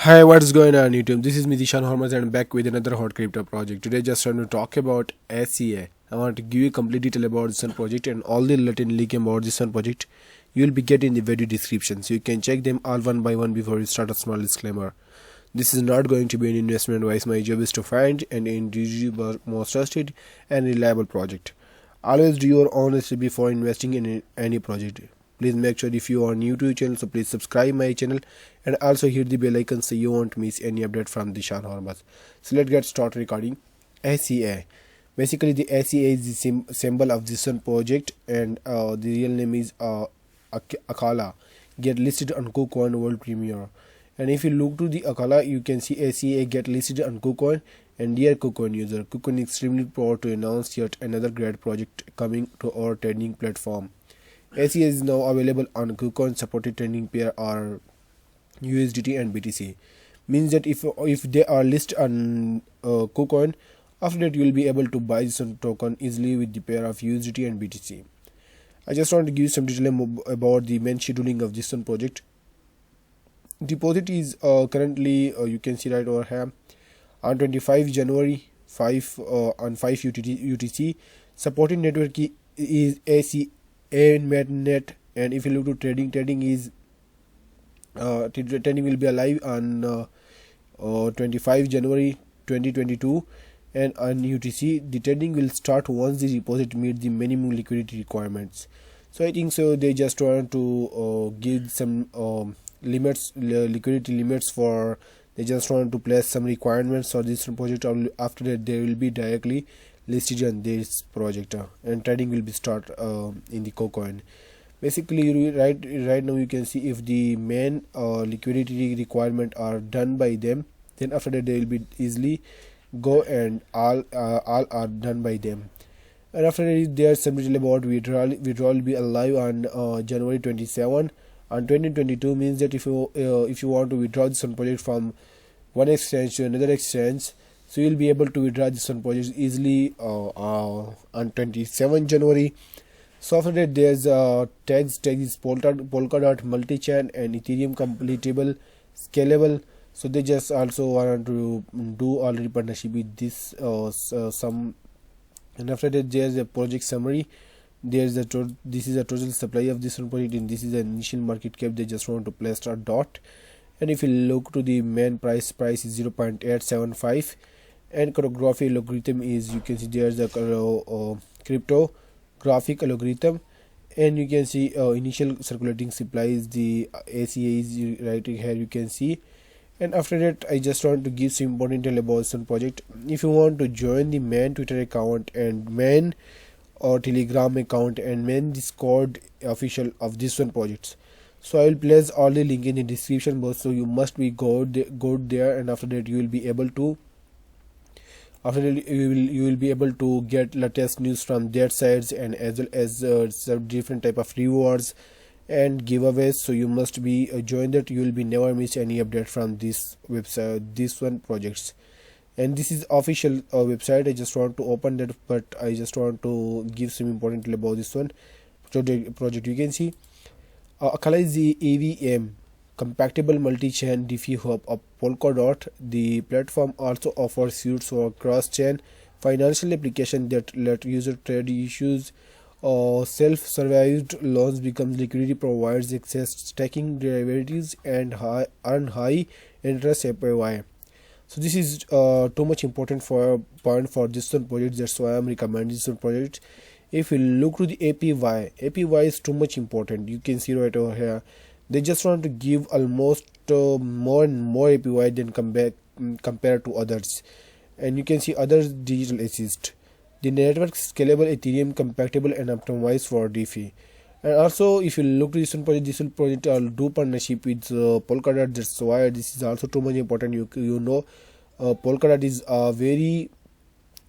Hi, what's going on YouTube? This is me Zeeshan Hurmaz and I'm back with another hot crypto project. Today just want to talk about ACA. I want to give you complete detail about this one project and all the related link about this one project you will be getting in the video description, so you can check them all one by one before you start. A small disclaimer: this is not going to be an investment advice. My job is to find and introduce the most trusted and reliable project. Always do your own research before investing in any project. Please make sure if you are new to the channel, so please subscribe my channel and also hit the bell icon so you won't miss any update from Zeeshan Hurmaz. So let's get started recording. ACA. Basically the ACA is the symbol of this one project, and the real name is Acala. Get listed on KuCoin world premiere. And if you look to the Acala, you can see ACA get listed on KuCoin. And dear KuCoin user, KuCoin is extremely proud to announce yet another great project coming to our trading platform. ACA is now available on KuCoin. Supported trading pair are USDT and BTC. Means that if they are listed on KuCoin, after that you will be able to buy this token easily with the pair of USDT and BTC. I just want to give you some detail about the main scheduling of this one project. Deposit is currently you can see right over here on 25 January 5 on 5 UTC. Supporting network is ACA mainnet, and if you look to trading is trading will be alive on 25 January 2022, and on UTC the trading will start once the deposit meets the minimum liquidity requirements. So I think so they just want to give some liquidity limits for. They just want to place some requirements for this project. After that they will be directly listed on this project, and trading will be start in the KuCoin. Basically right now you can see if the main liquidity requirement are done by them, then after that they will be easily go, and all are done by them. And after that there is some detail about withdrawal will be alive on January 27 on 2022. Means that if you want to withdraw this project from one exchange to another exchange, so you'll be able to withdraw this one project easily on 27 January. So after that there's tags is Polkadot, multi-chain and Ethereum-compatible, scalable. So they just also want to do already partnership with this some. And after that there's a project summary. There's this is a total supply of this one project, and this is an initial market cap. They just want to place a dot. And if you look to the main price is 0.875, and cryptography algorithm is, you can see there's a cryptographic algorithm, and you can see initial circulating supply is the ACA is right here, you can see. And after that I just want to give some important detail about some project. If you want to join the main Twitter account and main or Telegram account and main Discord official of this one projects, so I will place all the link in the description box, so you must be go there, and after that you will be able to you will be able to get latest news from their sides, and as well as some different type of rewards and giveaways. So you must be join that. You will be never miss any update from this website, this one projects. And this is official website. I just want to open that, but I just want to give some important about this one project. You can see Acala is the EVM-compatible multi-chain DeFi hub of Polkadot. The platform also offers suites for cross-chain financial application that let user trade issues or self-serviced loans, becomes liquidity, provides access staking derivatives, and earn high interest APY. So this is too much important for point for this one project. That's why I'm recommending this one project. If you look to the APY is too much important. You can see right over here. They just want to give almost more and more APY than compared to others. And you can see other digital assist. The network is scalable, Ethereum-compatible, and optimized for DeFi. And also, if you look to this one project will do partnership with Polkadot. That's why this is also too much important. You know, Polkadot is a very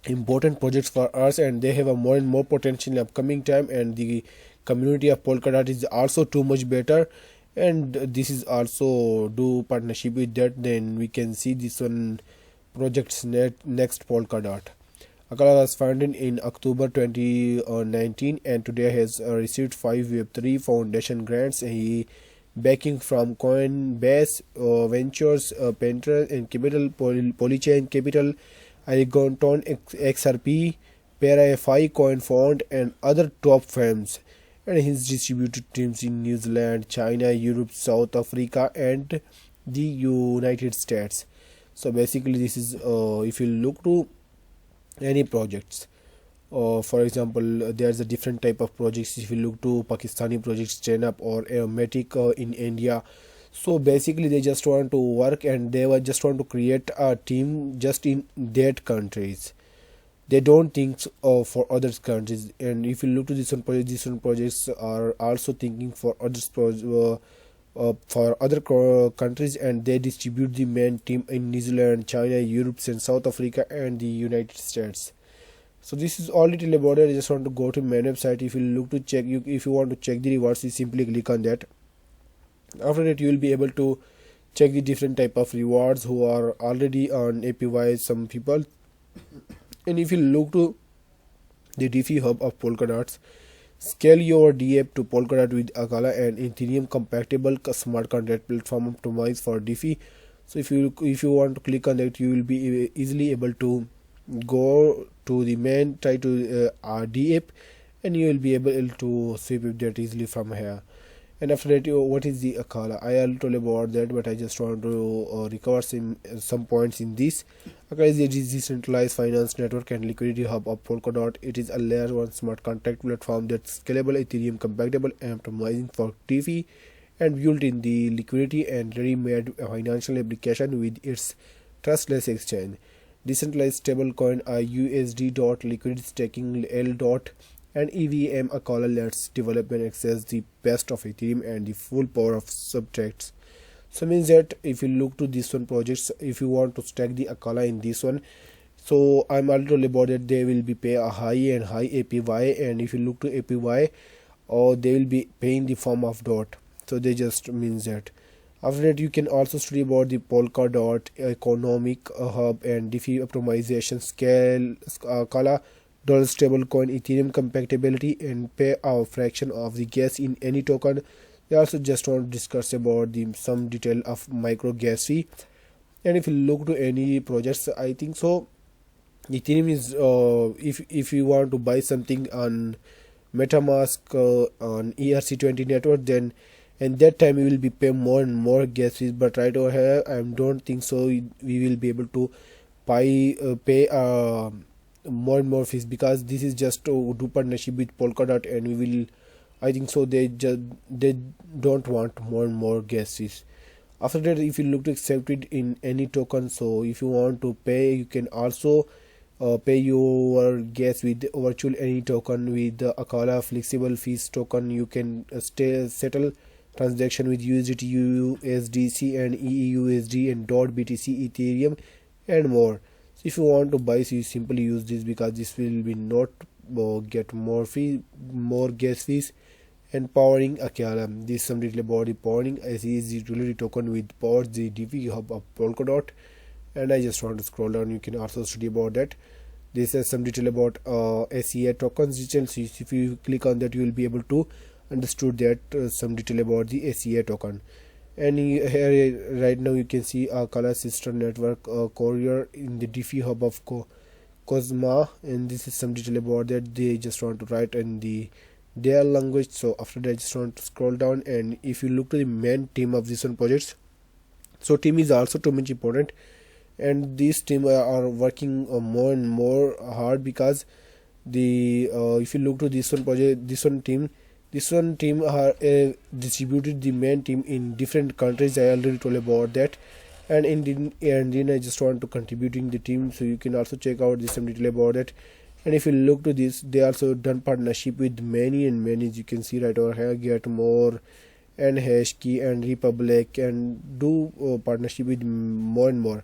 important project for us, and they have a more and more potential in upcoming time, and the community of Polkadot is also too much better, and this is also do partnership with that. Then we can see this one project's next Polkadot. Acala was founded in October 2019 and today has received 5 Web3 Foundation grants. He backing from Coinbase Ventures, Pantera Capital, Polychain Capital, Arrington XRP, ParaFi, CoinFund, and other top firms. And his distributed teams in New Zealand, China, Europe, South Africa, and the United States. So basically, this is if you look to any projects. For example, there's a different type of projects. If you look to Pakistani projects, stand up or Aromatic in India. So basically, they just want to work and they just want to create a team just in that countries. They don't think for other countries. And if you look to different projects are also thinking for others for other countries, and they distribute the main team in New Zealand, China, Europe, and South Africa, and the United States. So this is all little about it. I just want to go to main website. If you look to check, if you want to check the rewards, you simply click on that. After that, you will be able to check the different type of rewards who are already on APY, some people. And if you look to the DeFi hub of Polkadot, scale your DApp to Polkadot with Acala and Ethereum-compatible smart contract platform optimized for DeFi. So if you want to click on that, you will be easily able to go to the main, try to DApp, and you will be able to sweep it that easily from here. And after that, what is the Acala? I already told about that, but I just want to recover some points in this. Acala is a decentralized finance network and liquidity hub of Polkadot. It is a layer 1 smart contract platform that's scalable, Ethereum compatible, and optimizing for DeFi, and built in the liquidity and ready-made financial application with its trustless exchange. Decentralized stablecoin are USD dot, liquidity staking L dot, and EVM Acala lets development access the best of Ethereum and the full power of subjects. So means that if you look to this one projects, if you want to stack the Acala in this one, so I'm already told about that they will be pay a high APY, and if you look to APY, or they will be paying the form of dot. So they just means that. After that, you can also study about the Polkadot economic hub and DeFi optimization, scale Acala dollar stablecoin, Ethereum compatibility, and pay a fraction of the gas in any token. They also just want to discuss about some detail of micro gas fee. And if you look to any projects, I think so Ethereum is if you want to buy something on MetaMask on ERC20 network, then and that time we will be paying more and more gas fees. But right over here, I don't think so we will be able to pay more and more fees, because this is just to do partnership with Polkadot, and we will, I think so they don't want more and more gas fees. After that, if you look to accept it in any token, so if you want to pay, you can also pay your gas with virtual any token with the Acala flexible fees token. You can settle transaction with USDT, USDC, and EUSD, and .BTC, Ethereum, and more. So if you want to buy, so you simply use this, because this will be not get more gas fees. And powering Acala, this is some detail about the powering, as is the utility token with powers the DeFi hub of Polkadot. And I just want to scroll down, you can also study about that. This is some detail about ACA tokens details. So if you click on that, you will be able to understood that some detail about the ACA token. And here right now you can see Acala sister network courier in the DeFi hub of Cosma, and this is some detail about that. They just want to write in their language. So after that, I just want to scroll down, and if you look to the main team of this one projects, so team is also too much important, and these team are working more and more hard, because the if you look to this one project, this one team are distributed the main team in different countries. I already told about that. And then I just want to contributing the team, so you can also check out this some detail about it. And if you look to this, they also done partnership with many, as you can see right over here, Get More and Hashkey and Republic, and do partnership with more and more.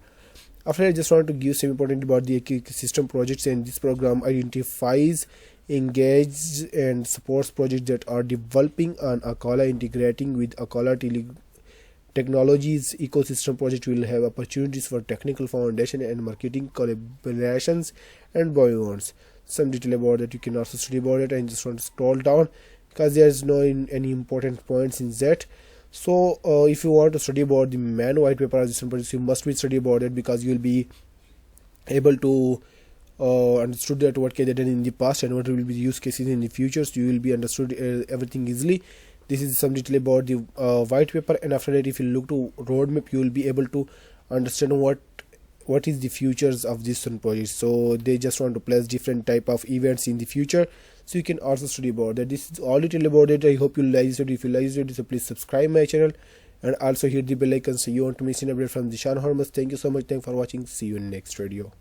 After, I just want to give some important about the ecosystem projects, and this program identifies, engaged, and supports projects that are developing on Acala, integrating with Acala technologies. Ecosystem project will have opportunities for technical foundation and marketing collaborations and bonds. Some detail about that, you can also study about it. I just want to scroll down, because there is no any important points in that. So if you want to study about the main white paper of this project, you must be study about it, because you will be able to understood that what can be done in the past and what will be the use cases in the future. So you will be understood everything easily. This is some detail about the white paper, and after that, if you look to roadmap, you will be able to understand what is the futures of this one project. So they just want to place different type of events in the future, so you can also study about that. This is all detail about it. I hope you like this video. If you like this video, so please subscribe my channel and also hit the bell icon so you won't miss an update from Zeeshan Hurmaz. Thank you so much. Thanks for watching. See you in next video.